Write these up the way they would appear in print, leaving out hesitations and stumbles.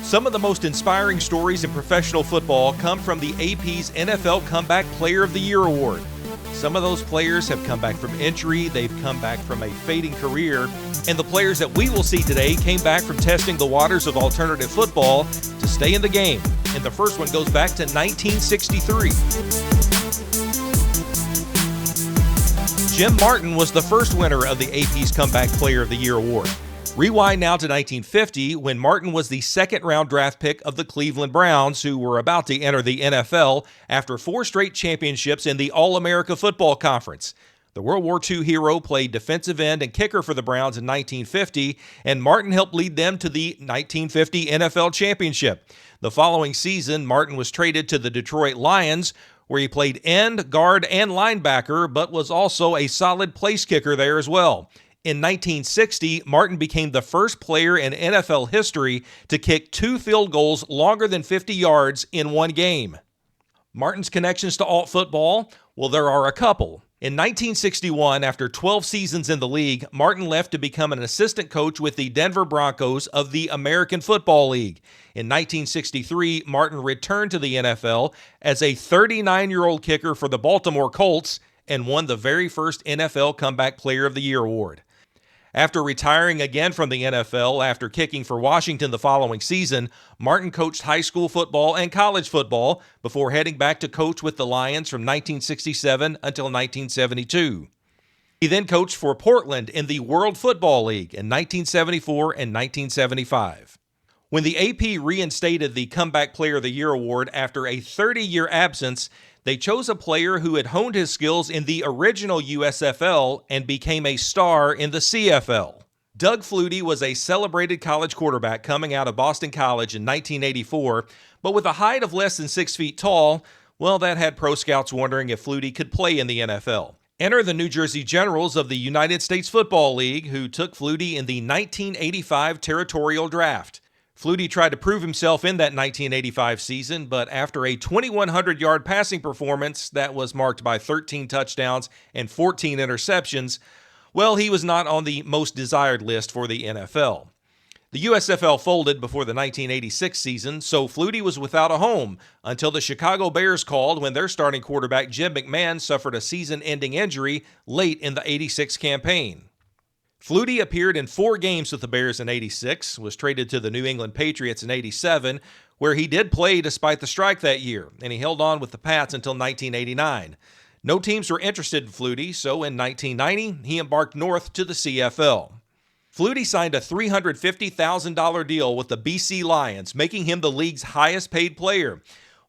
Some of the most inspiring stories in professional football come from the AP's NFL Comeback Player of the Year award. Some of those players have come back from injury, they've come back from a fading career, and the players that we will see today came back from testing the waters of alternative football to stay in the game. And the first one goes back to 1963. Jim Martin was the first winner of the AP's Comeback Player of the Year award. Rewind now to 1950, when Martin was the second-round draft pick of the Cleveland Browns, who were about to enter the NFL after 4 straight championships in the All-America Football Conference. The World War II hero played defensive end and kicker for the Browns in 1950, and Martin helped lead them to the 1950 NFL Championship. The following season, Martin was traded to the Detroit Lions, where he played end, guard, and linebacker, but was also a solid place kicker there as well. In 1960, Martin became the first player in NFL history to kick 2 field goals longer than 50 yards in one game. Martin's connections to alt football? Well, there are a couple. In 1961, after 12 seasons in the league, Martin left to become an assistant coach with the Denver Broncos of the American Football League. In 1963, Martin returned to the NFL as a 39-year-old kicker for the Baltimore Colts and won the very first NFL Comeback Player of the Year award. After retiring again from the NFL after kicking for Washington the following season, Martin coached high school football and college football before heading back to coach with the Lions from 1967 until 1972. He then coached for Portland in the World Football League in 1974 and 1975. When the AP reinstated the Comeback Player of the Year award after a 30-year absence, they chose a player who had honed his skills in the original USFL and became a star in the CFL. Doug Flutie was a celebrated college quarterback coming out of Boston College in 1984, but with a height of less than 6 feet tall, well, that had pro scouts wondering if Flutie could play in the NFL. Enter the New Jersey Generals of the United States Football League, who took Flutie in the 1985 territorial draft. Flutie tried to prove himself in that 1985 season, but after a 2,100-yard passing performance that was marked by 13 touchdowns and 14 interceptions, well, he was not on the most desired list for the NFL. The USFL folded before the 1986 season, so Flutie was without a home until the Chicago Bears called when their starting quarterback Jim McMahon suffered a season-ending injury late in the 86 campaign. Flutie appeared in 4 games with the Bears in 86, was traded to the New England Patriots in 87, where he did play despite the strike that year, and he held on with the Pats until 1989. No teams were interested in Flutie, so in 1990, he embarked north to the CFL. Flutie signed a $350,000 deal with the BC Lions, making him the league's highest-paid player.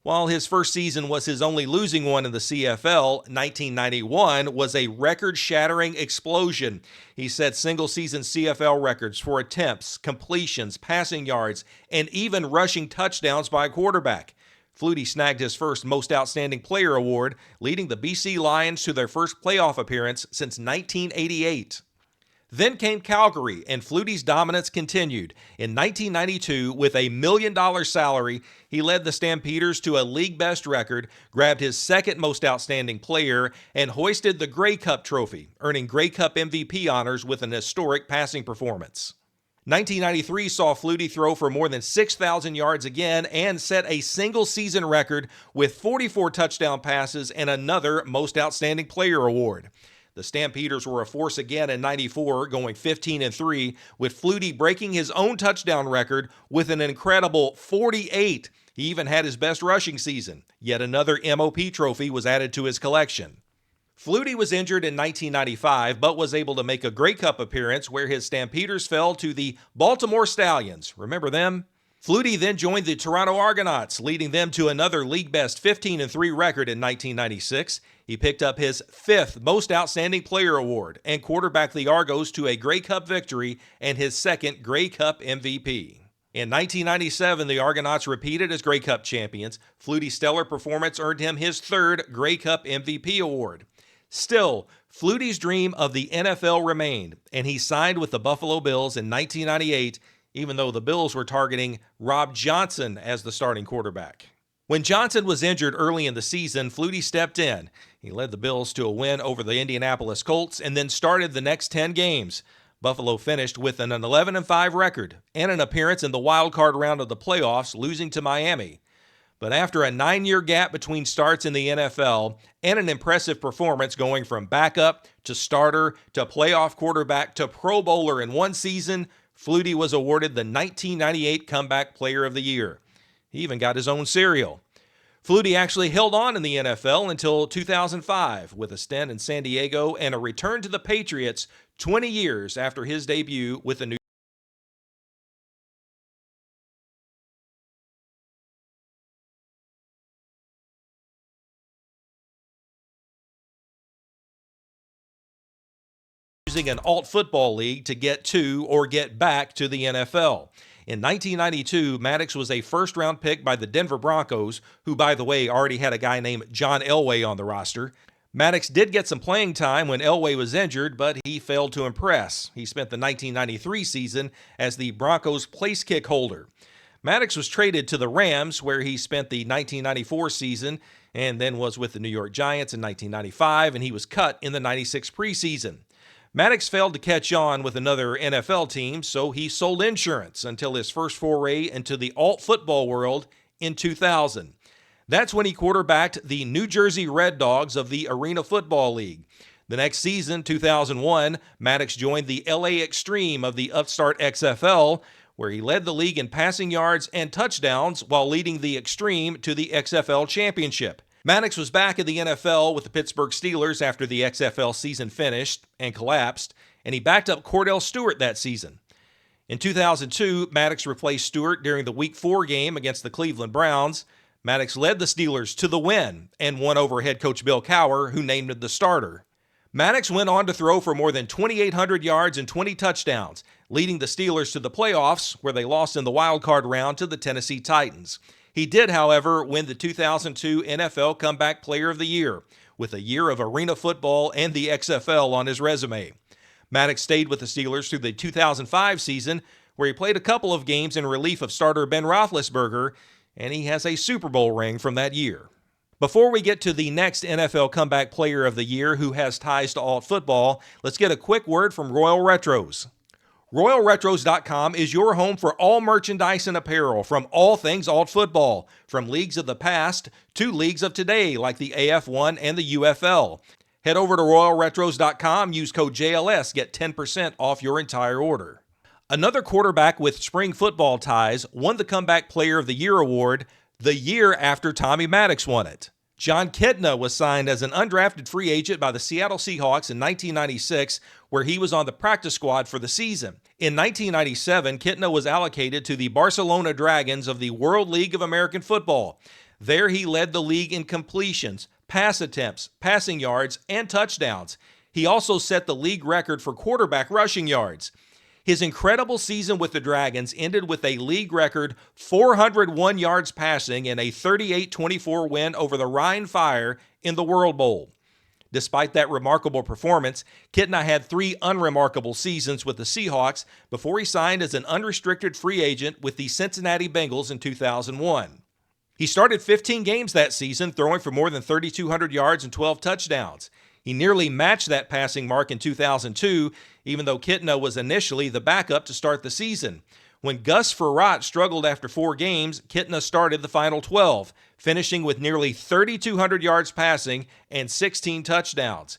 While his first season was his only losing one in the CFL, 1991 was a record-shattering explosion. He set single-season CFL records for attempts, completions, passing yards, and even rushing touchdowns by a quarterback. Flutie snagged his first Most Outstanding Player award, leading the BC Lions to their first playoff appearance since 1988. Then came Calgary, and Flutie's dominance continued. In 1992, with a $1 million salary, he led the Stampeders to a league-best record, grabbed his second Most Outstanding Player, and hoisted the Grey Cup trophy, earning Grey Cup MVP honors with an historic passing performance. 1993 saw Flutie throw for more than 6,000 yards again and set a single-season record with 44 touchdown passes and another Most Outstanding Player award. The Stampeders were a force again in 94, going 15-3, with Flutie breaking his own touchdown record with an incredible 48. He even had his best rushing season. Yet another MOP trophy was added to his collection. Flutie was injured in 1995, but was able to make a Grey Cup appearance where his Stampeders fell to the Baltimore Stallions. Remember them? Flutie then joined the Toronto Argonauts, leading them to another league-best 15-3 record in 1996. He picked up his 5th Most Outstanding Player award and quarterbacked the Argos to a Grey Cup victory and his second Grey Cup MVP. In 1997, the Argonauts repeated as Grey Cup champions. Flutie's stellar performance earned him his 3rd Grey Cup MVP award. Still, Flutie's dream of the NFL remained, and he signed with the Buffalo Bills in 1998, even though the Bills were targeting Rob Johnson as the starting quarterback. When Johnson was injured early in the season, Flutie stepped in. He led the Bills to a win over the Indianapolis Colts and then started the next 10 games. Buffalo finished with an 11-5 record and an appearance in the wild card round of the playoffs, losing to Miami. But after a 9-year gap between starts in the NFL and an impressive performance going from backup to starter to playoff quarterback to Pro Bowler in one season, Flutie was awarded the 1998 Comeback Player of the Year. He even got his own cereal. Flutie actually held on in the NFL until 2005 with a stint in San Diego and a return to the Patriots 20 years after his debut with the New using an alt football league to get to or get back to the NFL. In 1992, Maddox was a first-round pick by the Denver Broncos, who, by the way, already had a guy named John Elway on the roster. Maddox did get some playing time when Elway was injured, but he failed to impress. He spent the 1993 season as the Broncos' place kick holder. Maddox was traded to the Rams, where he spent the 1994 season and then was with the New York Giants in 1995, and he was cut in the 96 preseason. Maddox failed to catch on with another NFL team, so he sold insurance until his first foray into the alt football world in 2000. That's when he quarterbacked the New Jersey Red Dogs of the Arena Football League. The next season, 2001, Maddox joined the LA Extreme of the upstart XFL, where he led the league in passing yards and touchdowns while leading the Extreme to the XFL championship. Maddox was back in the NFL with the Pittsburgh Steelers after the XFL season finished and collapsed, and he backed up Cordell Stewart that season. In 2002, Maddox replaced Stewart during the Week 4 game against the Cleveland Browns. Maddox led the Steelers to the win and won over head coach Bill Cowher, who named him the starter. Maddox went on to throw for more than 2,800 yards and 20 touchdowns, leading the Steelers to the playoffs, where they lost in the wild card round to the Tennessee Titans. He did, however, win the 2002 NFL Comeback Player of the Year, with a year of arena football and the XFL on his resume. Maddox stayed with the Steelers through the 2005 season, where he played a couple of games in relief of starter Ben Roethlisberger, and he has a Super Bowl ring from that year. Before we get to the next NFL Comeback Player of the Year who has ties to alt football, let's get a quick word from Royal Retros. RoyalRetros.com is your home for all merchandise and apparel from all things alt football, from leagues of the past to leagues of today like the AF1 and the UFL. Head over to RoyalRetros.com, use code JLS, get 10% off your entire order. Another quarterback with spring football ties won the Comeback Player of the Year award the year after Tommy Maddox won it. John Kitna was signed as an undrafted free agent by the Seattle Seahawks in 1996, where he was on the practice squad for the season. In 1997, Kitna was allocated to the Barcelona Dragons of the World League of American Football. There he led the league in completions, pass attempts, passing yards, and touchdowns. He also set the league record for quarterback rushing yards. His incredible season with the Dragons ended with a league record 401 yards passing and a 38-24 win over the Rhine Fire in the World Bowl. Despite that remarkable performance, Kitna had 3 unremarkable seasons with the Seahawks before he signed as an unrestricted free agent with the Cincinnati Bengals in 2001. He started 15 games that season, throwing for more than 3,200 yards and 12 touchdowns. He nearly matched that passing mark in 2002, even though Kitna was initially the backup to start the season. When Gus Frerotte struggled after 4 games, Kitna started the final 12, finishing with nearly 3,200 yards passing and 16 touchdowns.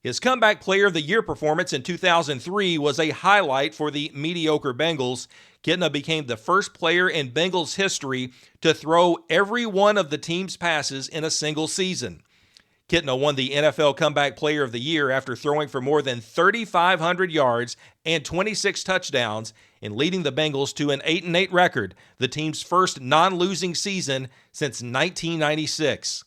His Comeback Player of the Year performance in 2003 was a highlight for the mediocre Bengals. Kitna became the first player in Bengals history to throw every one of the team's passes in a single season. Kitna won the NFL Comeback Player of the Year after throwing for more than 3,500 yards and 26 touchdowns and leading the Bengals to an 8-8 record, the team's first non-losing season since 1996.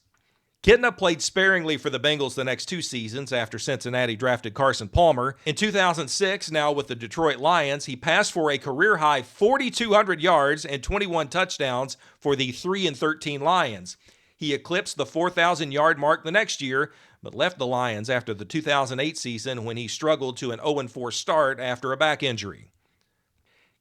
Kitna played sparingly for the Bengals the next 2 seasons after Cincinnati drafted Carson Palmer. In 2006, now with the Detroit Lions, he passed for a career-high 4,200 yards and 21 touchdowns for the 3-13 Lions. He eclipsed the 4,000-yard mark the next year, but left the Lions after the 2008 season when he struggled to an 0-4 start after a back injury.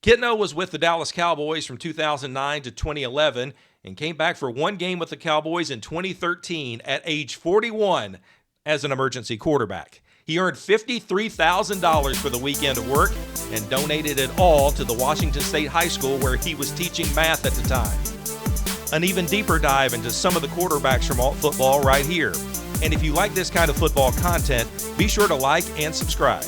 Kitna was with the Dallas Cowboys from 2009 to 2011 and came back for 1 game with the Cowboys in 2013 at age 41 as an emergency quarterback. He earned $53,000 for the weekend of work and donated it all to the Washington State High School where he was teaching math at the time. An even deeper dive into some of the quarterbacks from alt football right here. And if you like this kind of football content, be sure to like and subscribe.